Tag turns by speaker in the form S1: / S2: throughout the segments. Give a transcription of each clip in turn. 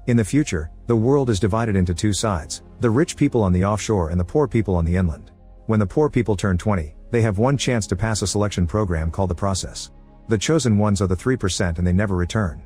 S1: In the future, the world is divided into two sides, the rich people on the offshore and the poor people on the inland. When the poor people turn 20, they have one chance to pass a selection program called the process. The chosen ones are the 3% and they never return.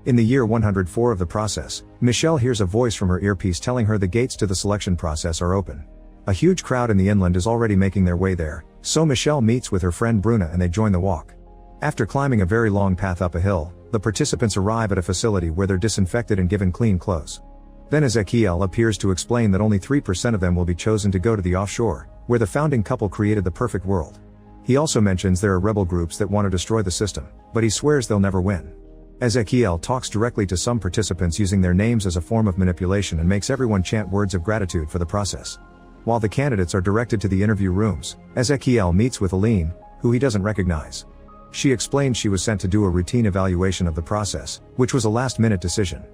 S1: In the year 104 of the process, Michelle hears a voice from her earpiece telling her the gates to the selection process are open. A huge crowd in the inland is already making their way there, so Michelle meets with her friend Bruna and they join the walk. After climbing a very long path up a hill, the participants arrive at a facility where they're disinfected and given clean clothes. Then Ezekiel appears to explain that only 3% of them will be chosen to go to the offshore, where the founding couple created the perfect world. He also mentions there are rebel groups that want to destroy the system, but he swears they'll never win. Ezekiel talks directly to some participants using their names as a form of manipulation and makes everyone chant words of gratitude for the process. While the candidates are directed to the interview rooms, Ezekiel meets with Aline, who he doesn't recognize. She explains she was sent to do a routine evaluation of the process, which was a last-minute decision.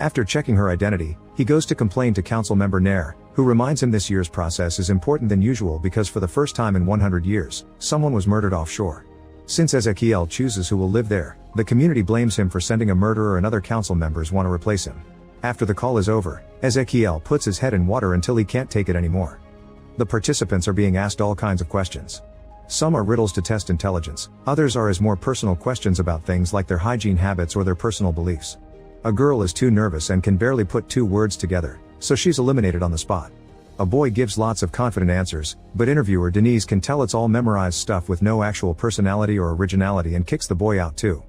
S1: After checking her identity, he goes to complain to council member Nair, who reminds him this year's process is important than usual because for the first time in 100 years, someone was murdered offshore. Since Ezekiel chooses who will live there, the community blames him for sending a murderer and other council members want to replace him. After the call is over, Ezekiel puts his head in water until he can't take it anymore. The participants are being asked all kinds of questions. Some are riddles to test intelligence, others are as more personal questions about things like their hygiene habits or their personal beliefs. A girl is too nervous and can barely put two words together, so she's eliminated on the spot. A boy gives lots of confident answers, but interviewer Denise can tell it's all memorized stuff with no actual personality or originality and kicks the boy out too.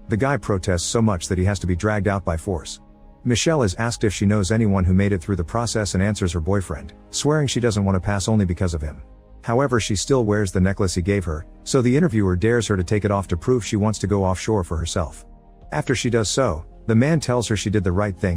S1: The guy protests so much that he has to be dragged out by force. Michelle is asked if she knows anyone who made it through the process and answers her boyfriend, swearing she doesn't want to pass only because of him. However, she still wears the necklace he gave her, so the interviewer dares her to take it off to prove she wants to go offshore for herself. After she does so, the man tells her she did the right thing.